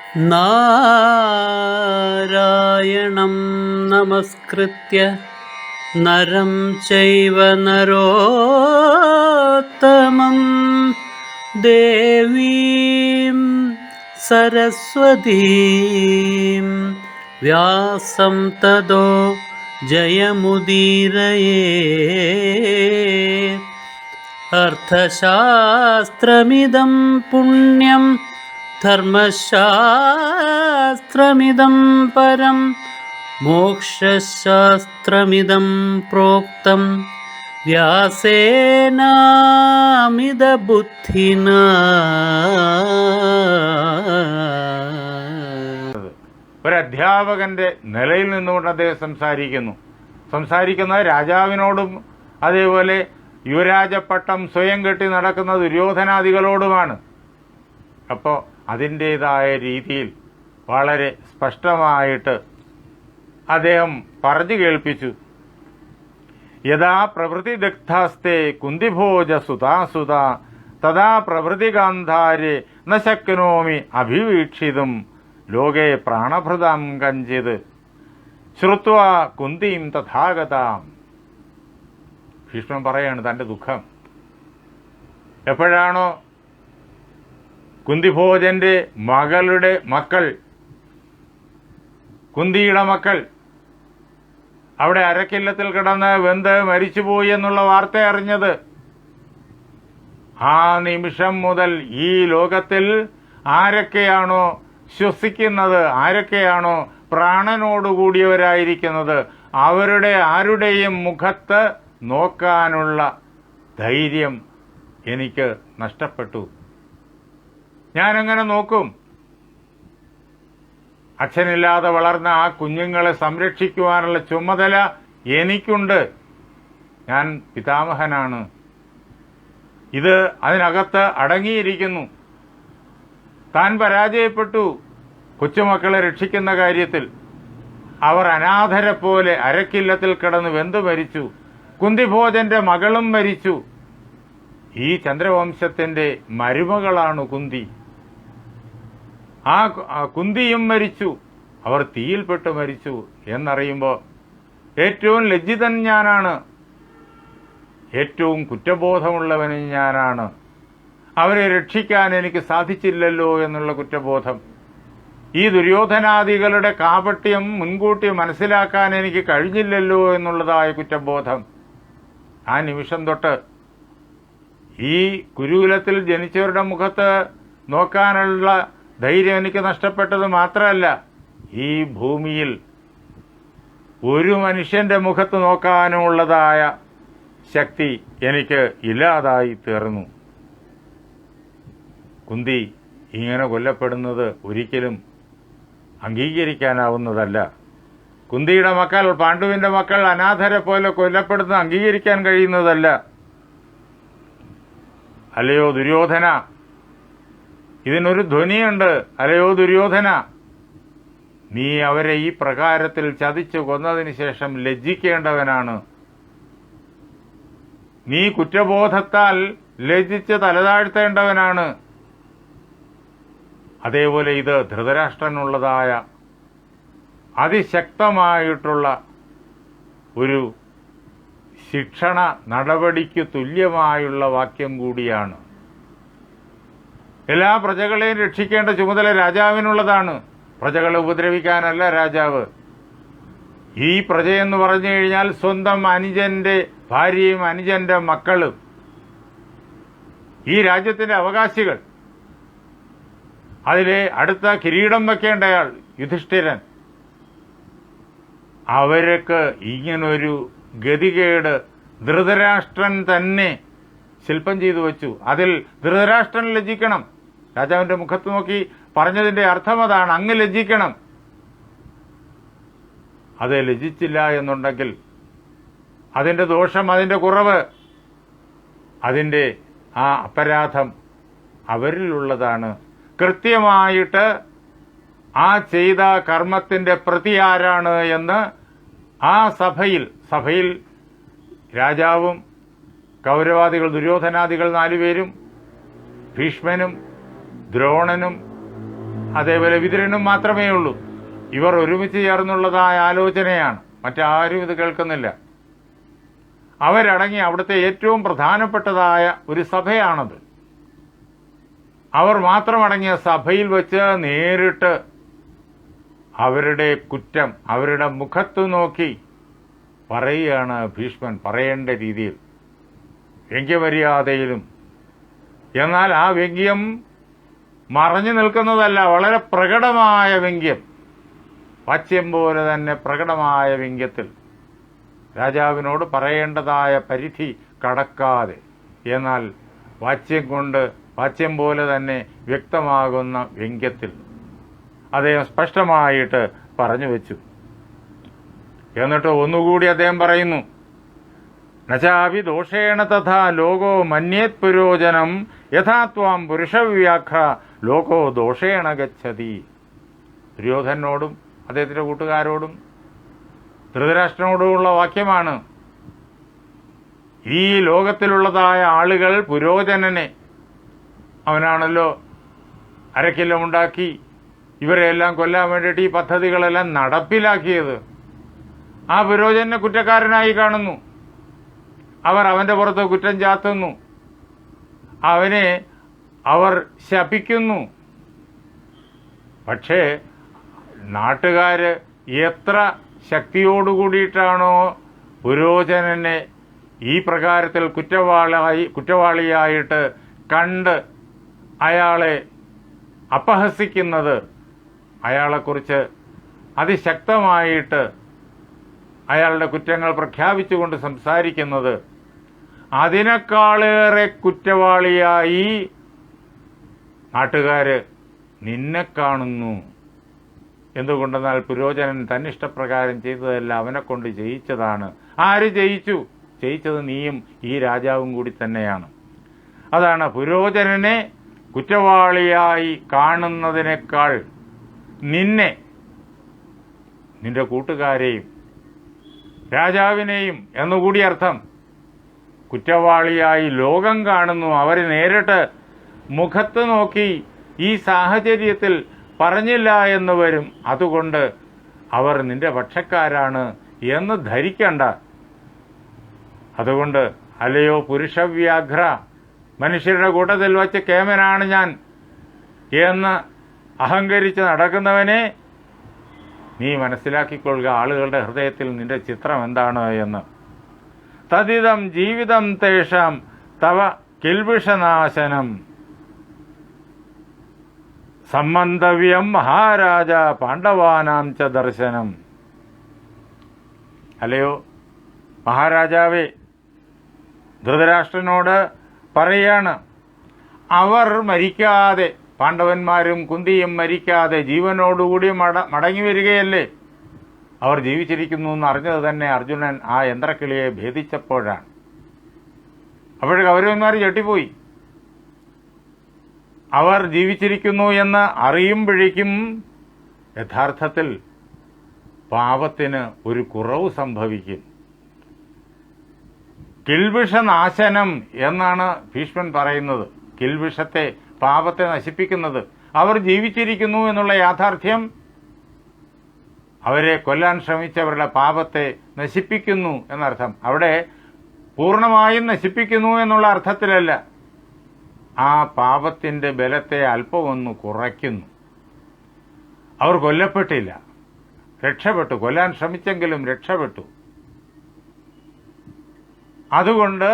നാരായണം നമസ്കൃത്യ നരം ചൈവ നരോത്തമം ദേവീം സരസ്വതീം വ്യാസം തതോ ജയമുദീരയേ. അർത്ഥശാസ്ത്രമിദം പുണ്യം ധർമ്മശാസ്ത്രമിദം പരം മോക്ഷശാസ്ത്രമിദം പ്രോക്തം വ്യാസേനാമിതബുദ്ധിനാ. ഒരധ്യാപകന്റെ നിലയിൽ നിന്നുകൊണ്ട് അദ്ദേഹം സംസാരിക്കുന്ന രാജാവിനോടും അതേപോലെ യുവരാജപ്പട്ടം സ്വയം കെട്ടി നടക്കുന്ന ദുര്യോധനാദികളോടുമാണ്. അപ്പോൾ അതിൻ്റേതായ രീതിയിൽ വളരെ സ്പഷ്ടമായിട്ട് അദ്ദേഹം പറഞ്ഞു കേൾപ്പിച്ചു. യഥാ പ്രവൃത്തി ദഗ്ധാസ്തേ കുന്തിഭോജ സുതാസുത തഥാ പ്രവൃത്തി ഗാന്ധാരെ ന ശക്നോമി അഭിവീക്ഷിതും ലോകേ പ്രാണഭൃതാം കഞ്ചിത് ശ്രുത്വാ കുന്തിം തഥാഗതാം. ഭീഷ്മൻ പറയാണ് തൻ്റെ ദുഃഖം. എപ്പോഴാണോ കുന്തിഭോജന്റെ മകളുടെ മക്കൾ, കുന്തിയുടെ മക്കൾ അവിടെ അരക്കില്ലത്തിൽ കിടന്ന് വെന്ത് മരിച്ചുപോയി എന്നുള്ള വാർത്ത അറിഞ്ഞത്, ആ നിമിഷം മുതൽ ഈ ലോകത്തിൽ ആരൊക്കെയാണോ ശ്വസിക്കുന്നത്, ആരൊക്കെയാണോ പ്രാണനോടുകൂടിയവരായിരിക്കുന്നത്, അവരുടെ ആരുടെയും മുഖത്ത് നോക്കാനുള്ള ധൈര്യം എനിക്ക് നഷ്ടപ്പെട്ടു. ഞാനെങ്ങനെ നോക്കും? അച്ഛനില്ലാതെ വളർന്ന ആ കുഞ്ഞുങ്ങളെ സംരക്ഷിക്കുവാനുള്ള ചുമതല എനിക്കുണ്ട്. ഞാൻ പിതാമഹനാണ്. ഇത് അതിനകത്ത് അടങ്ങിയിരിക്കുന്നു. താൻ പരാജയപ്പെട്ടു കൊച്ചുമക്കളെ രക്ഷിക്കുന്ന കാര്യത്തിൽ. അവർ അനാഥരെ പോലെ അരക്കില്ലത്തിൽ കിടന്ന് വെന്തു മരിച്ചു. കുന്തിഭോജന്റെ മകളും മരിച്ചു. ഈ ചന്ദ്രവംശത്തിന്റെ മരുമകളാണ് കുന്തി. ആ കുന്തിയും മരിച്ചു. അവർ തീയിൽപ്പെട്ട് മരിച്ചു എന്നറിയുമ്പോൾ ഏറ്റവും ലജ്ജിതൻ ഞാനാണ്, ഏറ്റവും കുറ്റബോധമുള്ളവനും ഞാനാണ്. അവരെ രക്ഷിക്കാൻ എനിക്ക് സാധിച്ചില്ലല്ലോ എന്നുള്ള കുറ്റബോധം, ഈ ദുര്യോധനാദികളുടെ കാപട്യം മുൻകൂട്ടി മനസ്സിലാക്കാൻ എനിക്ക് കഴിഞ്ഞില്ലല്ലോ എന്നുള്ളതായ കുറ്റബോധം. ആ നിമിഷം തൊട്ട് ഈ കുരുകുലത്തിൽ ജനിച്ചവരുടെ മുഖത്ത് നോക്കാനുള്ള ധൈര്യം എനിക്ക് നഷ്ടപ്പെട്ടത് മാത്രമല്ല, ഈ ഭൂമിയിൽ ഒരു മനുഷ്യന്റെ മുഖത്ത് നോക്കാനുള്ളതായ ശക്തി എനിക്ക് ഇല്ലാതായി തീർന്നു. കുന്തി ഇങ്ങനെ കൊല്ലപ്പെടുന്നത് ഒരിക്കലും അംഗീകരിക്കാനാവുന്നതല്ല. കുന്തിയുടെ മക്കൾ, പാണ്ഡുവിന്റെ മക്കൾ അനാഥരെ പോലെ കൊല്ലപ്പെടുന്നത് അംഗീകരിക്കാൻ കഴിയുന്നതല്ല. അല്ലയോ ദുര്യോധന, ഇതിനൊരു ധ്വനിയുണ്ട്. അല്ലയോ ദുര്യോധന, നീ അവരെ ഈ പ്രകാരത്തിൽ ചതിച്ചു കൊന്നതിന് ശേഷം ലജ്ജിക്കേണ്ടവനാണ്. നീ കുറ്റബോധത്താൽ ലജ്ജിച്ച് തലതാഴ്ത്തേണ്ടവനാണ്. അതേപോലെ ഇത് ധൃതരാഷ്ട്രനുള്ളതായ അതിശക്തമായിട്ടുള്ള ഒരു ശിക്ഷണ നടപടിക്ക് തുല്യമായുള്ള വാക്യം കൂടിയാണ്. എല്ലാ പ്രജകളെയും രക്ഷിക്കേണ്ട ചുമതല രാജാവിനുള്ളതാണ്. പ്രജകളെ ഉപദ്രവിക്കാനല്ല രാജാവ്. ഈ പ്രജയെന്ന് പറഞ്ഞു കഴിഞ്ഞാൽ സ്വന്തം അനുജന്റെ ഭാര്യയും അനുജന്റെ മക്കളും, ഈ രാജ്യത്തിന്റെ അവകാശികൾ. അതിലെ അടുത്ത കിരീടം വെക്കേണ്ടയാൾ യുധിഷ്ഠിരൻ. അവർക്ക് ഇങ്ങനൊരു ഗതികേട് ധൃതരാഷ്ട്രൻ തന്നെ ശില്പം ചെയ്തു വച്ചു. അതിൽ ധൃതരാഷ്ട്രൻ ലജ്ജിക്കണം. രാജാവിന്റെ മുഖത്ത് നോക്കി പറഞ്ഞതിന്റെ അർത്ഥം അതാണ്, അങ്ങ് ലജ്ജിക്കണം. അത് ലജ്ജിച്ചില്ല എന്നുണ്ടെങ്കിൽ അതിന്റെ ദോഷം, അതിന്റെ കുറവ്, അതിന്റെ ആ അപരാധം അവരിലുള്ളതാണ്. കൃത്യമായിട്ട് ആ ചെയ്ത കർമ്മത്തിന്റെ പ്രതി ആരാണ് എന്ന് ആ സഭയിൽ രാജാവും കൗരവാദികൾ, ദുര്യോധനാദികൾ 4 പേരും, ഭീഷ്മനും ദ്രോണനും അതേപോലെ വിതുരനും മാത്രമേ ഉള്ളൂ. ഇവർ ഒരുമിച്ച് ചേർന്നുള്ളതായ ആലോചനയാണ്, മറ്റാരും ഇത് കേൾക്കുന്നില്ല. അവരടങ്ങി അവിടുത്തെ ഏറ്റവും പ്രധാനപ്പെട്ടതായ ഒരു സഭയാണത്. അവർ മാത്രമടങ്ങിയ സഭയിൽ വെച്ച് നേരിട്ട് അവരുടെ കുറ്റം അവരുടെ മുഖത്ത് നോക്കി പറയുകയാണ് ഭീഷ്മൻ, പറയേണ്ട രീതിയിൽ വ്യംഗ്യമര്യാദയിലും. എന്നാൽ ആ വ്യംഗ്യം മറഞ്ഞു നിൽക്കുന്നതല്ല, വളരെ പ്രകടമായ വ്യംഗ്യം, വാച്യം പോലെ തന്നെ പ്രകടമായ വ്യംഗ്യത്തിൽ രാജാവിനോട് പറയേണ്ടതായ പരിധി കടക്കാതെ, എന്നാൽ വാച്യം പോലെ തന്നെ വ്യക്തമാകുന്ന വ്യംഗ്യത്തിൽ അദ്ദേഹം സ്പഷ്ടമായിട്ട് പറഞ്ഞു വെച്ചു. എന്നിട്ട് ഒന്നുകൂടി അദ്ദേഹം പറയുന്നു, നചാപി ദോഷേണ തഥാ ലോകോ മന്യേത് പുരോജനം യഥാത്വാം പുരുഷവ്യാഘ്ര ലോകോ ദോഷേണ ഗച്ഛതി. ദുര്യോധനോടും അദ്ദേഹത്തിന്റെ കൂട്ടുകാരോടും ധൃതരാഷ്ട്രനോടുമുള്ള വാക്യമാണ്. ഈ ലോകത്തിലുള്ളതായ ആളുകൾ പുരോജനനെ, അവനാണല്ലോ അരക്കില്ലമുണ്ടാക്കി ഇവരെല്ലാം കൊല്ലാൻ വേണ്ടിയിട്ട് ഈ പദ്ധതികളെല്ലാം നടപ്പിലാക്കിയത്. ആ പുരോജനെ കുറ്റക്കാരനായി കാണുന്നു. അവർ അവന്റെ പുറത്ത് കുറ്റം ചാത്തുന്നു, അവനെ അവർ ശപിക്കുന്നു. പക്ഷേ നാട്ടുകാര് എത്ര ശക്തിയോടുകൂടിയിട്ടാണോ പുരോജനനെ ഈ പ്രകാരത്തിൽ കുറ്റവാളിയായിട്ട് കണ്ട് അയാളെ അപഹസിക്കുന്നത്, അയാളെക്കുറിച്ച് അതിശക്തമായിട്ട് അയാളുടെ കുറ്റങ്ങൾ പ്രഖ്യാപിച്ചുകൊണ്ട് സംസാരിക്കുന്നത്, അതിനേക്കാളേറെ കുറ്റവാളിയായി നാട്ടുകാര് നിന്നെ കാണുന്നു. എന്തുകൊണ്ടെന്നാൽ പുരോജനൻ തന്നിഷ്ടപ്രകാരം ചെയ്തതല്ല, അവനെ കൊണ്ട് ജയിച്ചതാണ്. ആര് ജയിച്ചു? ജയിച്ചത് നീയും ഈ രാജാവും കൂടി തന്നെയാണ്. അതാണ് പുരോജനനെ കുറ്റവാളിയായി കാണുന്നതിനേക്കാൾ നിന്റെ കൂട്ടുകാരെയും രാജാവിനെയും എന്നുകൂടി അർത്ഥം കുറ്റവാളിയായി ലോകം കാണുന്നു. അവർ നേരിട്ട് മുഖത്ത് നോക്കി ഈ സാഹചര്യത്തിൽ പറഞ്ഞില്ല എന്ന് വരും. അതുകൊണ്ട് അവർ നിന്റെ പക്ഷക്കാരാണ് എന്ന് ധരിക്കണ്ട. അതുകൊണ്ട് അല്ലയോ പുരുഷവ്യാഘ്ര, മനുഷ്യരുടെ കൂട്ടത്തിൽ വച്ച് കേമനാണ് ഞാൻ എന്ന് അഹങ്കരിച്ച് നടക്കുന്നവനെ, നീ മനസ്സിലാക്കിക്കൊള്ളുക ആളുകളുടെ ഹൃദയത്തിൽ നിന്റെ ചിത്രം എന്താണ് എന്ന്. തദിതം ജീവിതം തേഷാം തവ കിൽബിഷനാശനം സമ്മന്തവ്യം മഹാരാജ പാണ്ഡവാനാം ച ദർശനം. അല്ലയോ മഹാരാജാവേ, ധൃതരാഷ്ട്രനോട് പറയാണ്, അവർ മരിക്കാതെ, പാണ്ഡവന്മാരും കുന്തിയും മരിക്കാതെ ജീവനോടുകൂടി മടങ്ങി വരികയല്ലേ. അവർ ജീവിച്ചിരിക്കുന്നു എന്ന് അറിഞ്ഞത് തന്നെ അർജുനൻ ആ യന്ത്രക്കിളിയെ ഭേദിച്ചപ്പോഴാണ്. അപ്പോഴേ കൗരവന്മാർ ഞെട്ടിപ്പോയി. അവർ ജീവിച്ചിരിക്കുന്നു എന്ന് അറിയുമ്പോഴേക്കും യഥാർത്ഥത്തിൽ പാപത്തിന് ഒരു കുറവ് സംഭവിക്കും. കിൽബിഷനാശനം എന്നാണ് ഭീഷ്മൻ പറയുന്നത്. കിൽബിഷത്തെ, പാപത്തെ നശിപ്പിക്കുന്നത്. അവർ ജീവിച്ചിരിക്കുന്നു എന്നുള്ള യാഥാർത്ഥ്യം അവരെ കൊല്ലാൻ ശ്രമിച്ചവരുടെ പാപത്തെ നശിപ്പിക്കുന്നു എന്നർത്ഥം. അവിടെ പൂർണ്ണമായും നശിപ്പിക്കുന്നു എന്നുള്ള അർത്ഥത്തിലല്ല, ആ പാപത്തിന്റെ ബലത്തെ അല്പമൊന്ന് കുറയ്ക്കുന്നു. അവർ കൊല്ലപ്പെട്ടില്ല, രക്ഷപ്പെട്ടു. കൊല്ലാൻ ശ്രമിച്ചെങ്കിലും രക്ഷപ്പെട്ടു. അതുകൊണ്ട്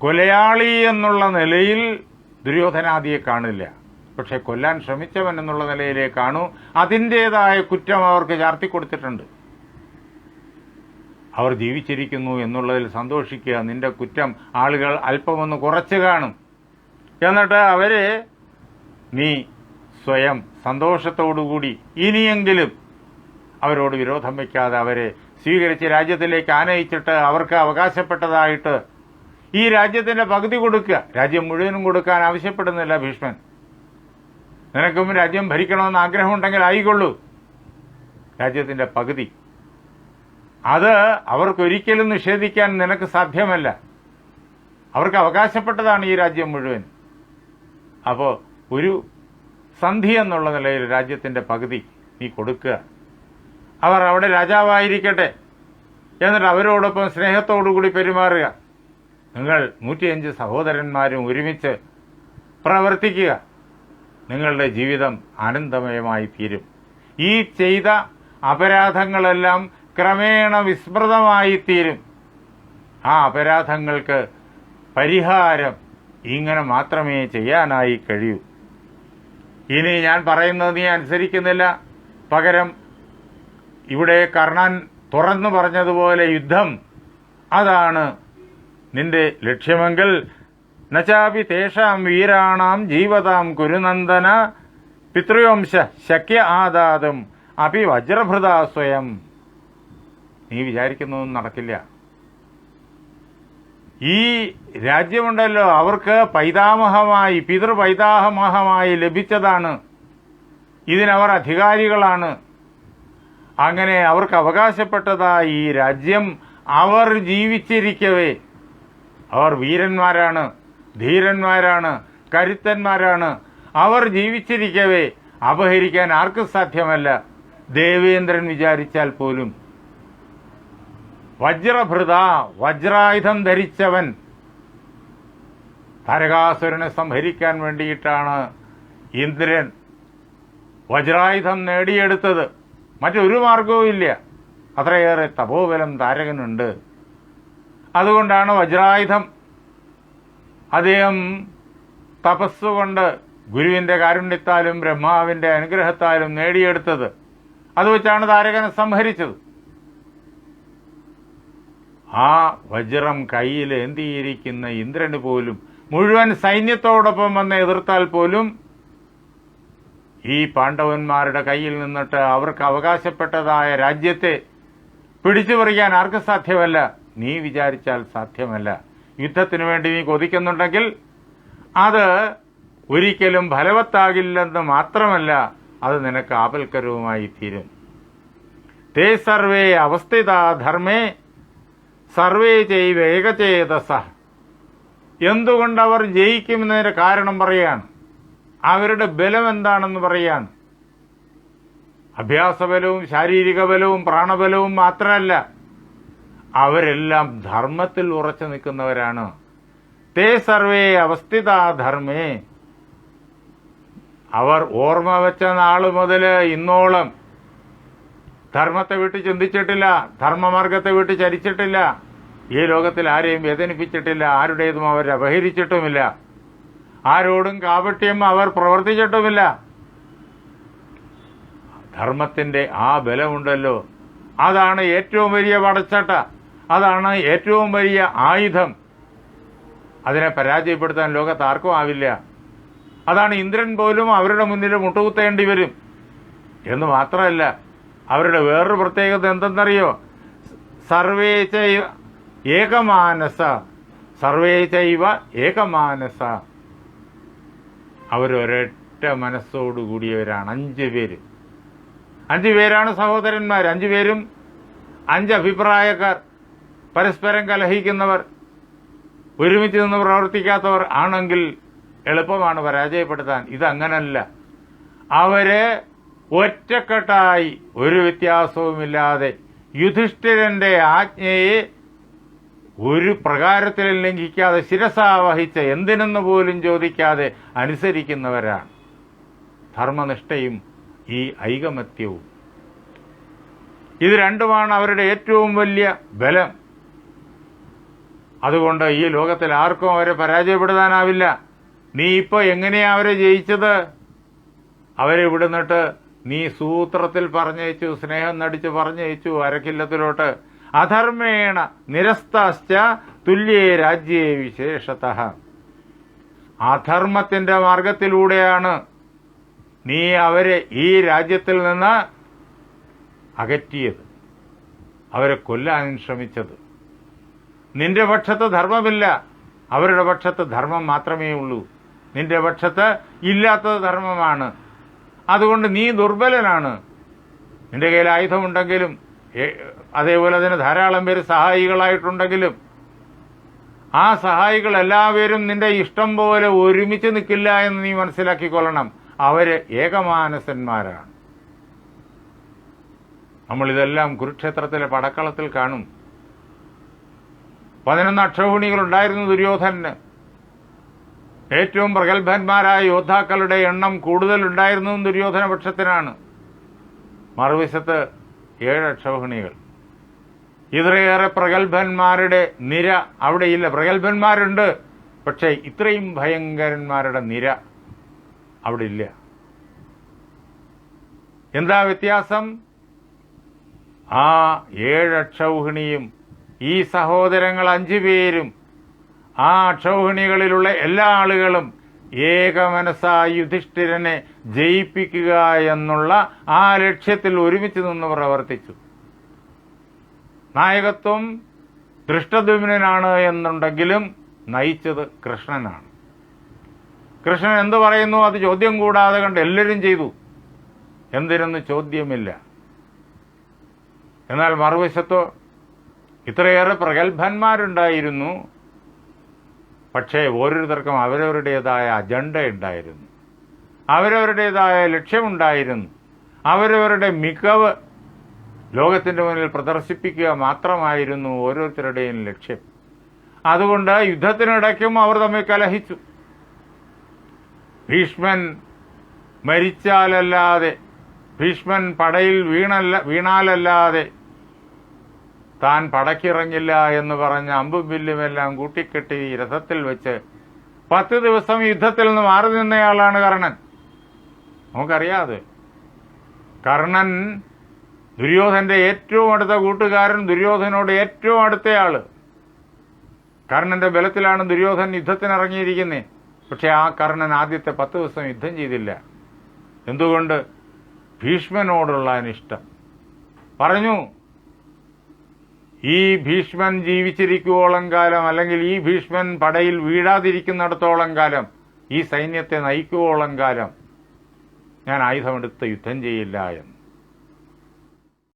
കൊലയാളി എന്നുള്ള നിലയിൽ ദുര്യോധനാദിയെ കാണില്ല, പക്ഷെ കൊല്ലാൻ ശ്രമിച്ചവൻ എന്നുള്ള നിലയിലേ കാണൂ. അതിൻ്റെതായ കുറ്റം അവർക്ക് ചാർത്തിക്കൊടുത്തിട്ടുണ്ട്. അവർ ജീവിച്ചിരിക്കുന്നു എന്നുള്ളതിൽ സന്തോഷിക്കുക. നിന്റെ കുറ്റം ആളുകൾ അല്പമൊന്ന് കുറച്ച് കാണും. എന്നിട്ട് അവരെ നീ സ്വയം സന്തോഷത്തോടുകൂടി ഇനിയെങ്കിലും അവരോട് വിരോധം വയ്ക്കാതെ അവരെ സ്വീകരിച്ച് രാജ്യത്തിലേക്ക് ആനയിച്ചിട്ട് അവർക്ക് അവകാശപ്പെട്ടതായിട്ട് ഈ രാജ്യത്തിന്റെ പകുതി കൊടുക്കുക. രാജ്യം മുഴുവനും കൊടുക്കാൻ ആവശ്യപ്പെടുന്നില്ല ഭീഷ്മൻ. നിനക്കും രാജ്യം ഭരിക്കണമെന്ന് ആഗ്രഹമുണ്ടെങ്കിൽ ആയിക്കൊള്ളൂ. രാജ്യത്തിന്റെ പകുതി അത് അവർക്കൊരിക്കലും നിഷേധിക്കാൻ നിനക്ക് സാധ്യമല്ല. അവർക്ക് അവകാശപ്പെട്ടതാണ് ഈ രാജ്യം മുഴുവൻ. അപ്പോൾ ഒരു സന്ധി എന്നുള്ള നിലയിൽ രാജ്യത്തിൻ്റെ പകുതി നീ കൊടുക്കുക. അവർ അവിടെ രാജാവായിരിക്കട്ടെ, എന്നിട്ട് അവരോടൊപ്പം സ്നേഹത്തോടുകൂടി പെരുമാറുക. നിങ്ങൾ 105 സഹോദരന്മാരും ഒരുമിച്ച് പ്രവർത്തിക്കുക. നിങ്ങളുടെ ജീവിതം ആനന്ദമയമായി തീരും. ഈ ചെയ്ത അപരാധങ്ങളെല്ലാം ക്രമേണ വിസ്മൃതമായി തീരും. ആ അപരാധങ്ങൾക്ക് പരിഹാരം ഇങ്ങനെ മാത്രമേ ചെയ്യാനായി കഴിയൂ. ഇനി ഞാൻ പറയുന്നത് നീ അനുസരിക്കുന്നില്ല, പകരം ഇവിടെ കർണൻ തുറന്നു പറഞ്ഞതുപോലെ യുദ്ധം അതാണ് നിന്റെ ലക്ഷ്യമെങ്കിൽ നചാപി തേഷാം വീരാണാം ജീവതാം കുരുനന്ദന പിതൃവംശ ശക്യ ആദാതും അപി വജ്രഭൃത സ്വയം. നീ വിചാരിക്കുന്നതൊന്നും നടക്കില്ല. ഈ രാജ്യമുണ്ടല്ലോ അവർക്ക് പൈതാമഹമായി പിതൃപൈതാമഹമായി ലഭിച്ചതാണ്. ഇതിനവർ അധികാരികളാണ്. അങ്ങനെ അവർക്ക് അവകാശപ്പെട്ടതായി ഈ രാജ്യം അവർ ജീവിച്ചിരിക്കവേ, അവർ വീരന്മാരാണ്, ധീരന്മാരാണ്, കരുത്തന്മാരാണ്. അവർ ജീവിച്ചിരിക്കവേ അപഹരിക്കാൻ ആർക്കും സാധ്യമല്ല, ദേവേന്ദ്രൻ വിചാരിച്ചാൽ പോലും. വജ്രഭൃത, വജ്രായുധം ധരിച്ചവൻ. താരകാസുരനെ സംഹരിക്കാൻ വേണ്ടിയിട്ടാണ് ഇന്ദ്രൻ വജ്രായുധം നേടിയെടുത്തത്. മറ്റൊരു മാർഗവും ഇല്ല. അത്രയേറെ തപോബലം താരകനുണ്ട്. അതുകൊണ്ടാണ് വജ്രായുധം അദ്ദേഹം തപസ്സുകൊണ്ട് ഗുരുവിൻ്റെ കാരുണ്യത്താലും ബ്രഹ്മാവിൻ്റെ അനുഗ്രഹത്താലും നേടിയെടുത്തത്. അത് വെച്ചാണ് താരകനെ സംഹരിച്ചത്. ആ വജ്രം കയ്യിൽ ഏന്തിയിരിക്കുന്ന ഇന്ദ്രന് പോലും മുഴുവൻ സൈന്യത്തോടൊപ്പം വന്ന് എതിർത്താൽ പോലും ഈ പാണ്ഡവന്മാരുടെ കയ്യിൽ നിന്നിട്ട് അവർക്ക് അവകാശപ്പെട്ടതായ രാജ്യത്തെ പിടിച്ചു പറിക്കാൻ ആർക്കും സാധ്യമല്ല. നീ വിചാരിച്ചാൽ സാധ്യമല്ല. യുദ്ധത്തിനു വേണ്ടി നീ കൊതിക്കുന്നുണ്ടെങ്കിൽ അത് ഒരിക്കലും ഫലവത്താകില്ലെന്ന് മാത്രമല്ല, അത് നിനക്ക് ആപൽക്കരവുമായി തീരും. തേ സർവേ അവസ്ഥിതാ ധർമ്മേ സർവേ ചെയ്വ ഏകചേതസ. എന്തുകൊണ്ടവർ ജയിക്കുമെന്നതിന്റെ കാരണം പറയാണ്. അവരുടെ ബലം എന്താണെന്ന് പറയാണ്. അഭ്യാസബലവും ശാരീരിക ബലവും പ്രാണബലവും മാത്രമല്ല, അവരെല്ലാം ധർമ്മത്തിൽ ഉറച്ചു നിൽക്കുന്നവരാണ്. തേ സർവേ അവസ്ഥിതാ ധർമ്മേ. അവർ ഓർമ്മ വെച്ച നാള് മുതൽ ഇന്നോളം ധർമ്മത്തെ വിട്ട് ചിന്തിച്ചിട്ടില്ല, ധർമ്മമാർഗത്തെ വിട്ട് ചരിച്ചിട്ടില്ല, ഈ ലോകത്തിൽ ആരെയും വേദനിപ്പിച്ചിട്ടില്ല, ആരുടേതും അവർ അപഹരിച്ചിട്ടുമില്ല, ആരോടും കാപട്യം അവർ പ്രവർത്തിച്ചിട്ടുമില്ല. ധർമ്മത്തിന്റെ ആ ബലമുണ്ടല്ലോ, അതാണ് ഏറ്റവും വലിയ പടച്ചട്ട, അതാണ് ഏറ്റവും വലിയ ആയുധം. അതിനെ പരാജയപ്പെടുത്താൻ ലോകത്ത് ആർക്കും ആവില്ല. അതാണ് ഇന്ദ്രൻ പോലും അവരുടെ മുന്നിൽ മുട്ടുകുത്തേണ്ടി വരും. എന്ന് മാത്രമല്ല, അവരുടെ വേറൊരു പ്രത്യേകത എന്തെന്നറിയോ? Survey ചൈവ ഏകമാനസ, survey ചൈവ ഏകമാനസ. അവരൊരൊറ്റ മനസ്സോടുകൂടിയവരാണ്. 5 പേര്. 5 പേരാണ് സഹോദരന്മാർ. 5 പേരും 5 അഭിപ്രായക്കാർ, പരസ്പരം കലഹിക്കുന്നവർ, ഒരുമിച്ച് നിന്ന് പ്രവർത്തിക്കാത്തവർ ആണെങ്കിൽ എളുപ്പമാണ് പരാജയപ്പെടുത്താൻ. ഇതങ്ങനല്ല. അവരെ ഒറ്റക്കെട്ടായി ഒരു വ്യത്യാസവുമില്ലാതെ യുധിഷ്ഠിരന്റെ ആജ്ഞയെ ഒരു പ്രകാരത്തിലും ലംഘിക്കാതെ ശിരസാ വഹിച്ച് എന്തിനെന്ന് പോലും ചോദിക്കാതെ അനുസരിക്കുന്നവരാണ്. ധർമ്മനിഷ്ഠയും ഈ ഐകമത്യവും, ഇത് രണ്ടുമാണ് അവരുടെ ഏറ്റവും വലിയ ബലം. അതുകൊണ്ട് ഈ ലോകത്തിൽ ആർക്കും അവരെ പരാജയപ്പെടുത്താനാവില്ല. നീ ഇപ്പോൾ എങ്ങനെയാ അവരെ ജയിച്ചത്? അവരെ വിടുന്നിട്ട് നീ സൂത്രത്തിൽ പറഞ്ഞയച്ചു, സ്നേഹം നടിച്ച് പറഞ്ഞയച്ചു അരക്കില്ലത്തിലോട്ട്. അധർമ്മേണ നിരസ്താശ്ച തുല്യേ രാജ്യേ വിശേഷതഃ. അധർമ്മത്തിന്റെ മാർഗത്തിലൂടെയാണ് നീ അവരെ ഈ രാജ്യത്തിൽ നിന്ന് അകറ്റിയത്, അവരെ കൊല്ലാൻ ശ്രമിച്ചത്. നിന്റെ പക്ഷത്ത് ധർമ്മമില്ല, അവരുടെ പക്ഷത്ത് ധർമ്മം മാത്രമേ ഉള്ളൂ. നിന്റെ പക്ഷത്ത് ഇല്ലാത്തത് ധർമ്മമാണ്. അതുകൊണ്ട് നീ ദുർബലനാണ്. നിന്റെ കയ്യിൽ ആയുധമുണ്ടെങ്കിലും അതേപോലെ തന്നെ ധാരാളം പേര് സഹായികളായിട്ടുണ്ടെങ്കിലും ആ സഹായികൾ എല്ലാവരും നിന്റെ ഇഷ്ടം പോലെ ഒരുമിച്ച് നിൽക്കില്ല എന്ന് നീ മനസ്സിലാക്കിക്കൊള്ളണം. അവർ ഏകമാനസന്മാരാണ്. നമ്മളിതെല്ലാം കുരുക്ഷേത്രത്തിലെ പടക്കളത്തിൽ കാണും. 11 അക്ഷൗഹിണികളുണ്ടായിരുന്നു ദുര്യോധനന്. ഏറ്റവും പ്രഗത്ഭന്മാരായ യോദ്ധാക്കളുടെ എണ്ണം കൂടുതലുണ്ടായിരുന്നതും ദുര്യോധന പക്ഷത്തിനാണ്. മറുവശത്ത് 7 അക്ഷൗഹിണികൾ. ഇത്രയേറെ പ്രഗത്ഭന്മാരുടെ നിര അവിടെയില്ല. പ്രഗത്ഭന്മാരുണ്ട്, പക്ഷേ ഇത്രയും ഭയങ്കരന്മാരുടെ നിര അവിടെ ഇല്ല. എന്താ വ്യത്യാസം? ആ 7 അക്ഷൗഹിണിയും ഈ സഹോദരങ്ങൾ 5 പേരും, ആ അക്ഷൗഹിണികളിലുള്ള എല്ലാ ആളുകളും ഏകമനസ്സായി യുധിഷ്ഠിരനെ ജയിപ്പിക്കുക എന്നുള്ള ആ ലക്ഷ്യത്തിൽ ഒരുമിച്ച് നിന്ന് പ്രവർത്തിച്ചു. നായകത്വം ദൃഷ്ടദ്യുമ്നനാണ് എന്നുണ്ടെങ്കിലും നയിച്ചത് കൃഷ്ണനാണ്. കൃഷ്ണൻ എന്തു പറയുന്നു അത് ചോദ്യം കൂടാതെ കണ്ട് എല്ലാവരും ചെയ്തു. എന്തിനൊന്നും ചോദ്യമില്ല. എന്നാൽ മറുവശത്തോ ഇത്രയേറെ പ്രഗത്ഭന്മാരുണ്ടായിരുന്നു, പക്ഷേ ഓരോരുത്തർക്കും അവരവരുടേതായ അജണ്ട ഉണ്ടായിരുന്നു, അവരവരുടേതായ ലക്ഷ്യമുണ്ടായിരുന്നു. അവരവരുടെ മികവ് ലോകത്തിൻ്റെ മുന്നിൽ പ്രദർശിപ്പിക്കുക മാത്രമായിരുന്നു ഓരോരുത്തരുടെയും ലക്ഷ്യം. അതുകൊണ്ട് യുദ്ധത്തിനിടയ്ക്കും അവർ തമ്മിൽ കലഹിച്ചു. ഭീഷ്മൻ മരിച്ചാലല്ലാതെ, ഭീഷ്മൻ പടയിൽ വീണാലല്ലാതെ താൻ പടക്കിറങ്ങില്ല എന്ന് പറഞ്ഞ് അമ്പും വില്ലുമെല്ലാം കൂട്ടിക്കെട്ടി രഥത്തിൽ വെച്ച് 10 ദിവസം യുദ്ധത്തിൽ നിന്ന് മാറി നിന്നയാളാണ് കർണൻ. നമുക്കറിയാതെ കർണൻ ദുര്യോധന്റെ ഏറ്റവും അടുത്ത കൂട്ടുകാരൻ, ദുര്യോധനോട് ഏറ്റവും അടുത്തയാള്. കർണന്റെ ബലത്തിലാണ് ദുര്യോധൻ യുദ്ധത്തിനിറങ്ങിയിരിക്കുന്നത്. പക്ഷെ ആ കർണൻ ആദ്യത്തെ 10 ദിവസം യുദ്ധം ചെയ്തില്ല. എന്തുകൊണ്ട്? ഭീഷ്മനോടുള്ള അനിഷ്ടം. പറഞ്ഞു, ഈ ഭീഷ്മൻ ജീവിച്ചിരിക്കുവോളം കാലം, അല്ലെങ്കിൽ ഈ ഭീഷ്മൻ പടയിൽ വീഴാതിരിക്കുന്നിടത്തോളം കാലം, ഈ സൈന്യത്തെ നയിക്കുവോളം കാലം ഞാൻ ആയുധമെടുത്ത് യുദ്ധം ചെയ്യില്ല എന്ന്.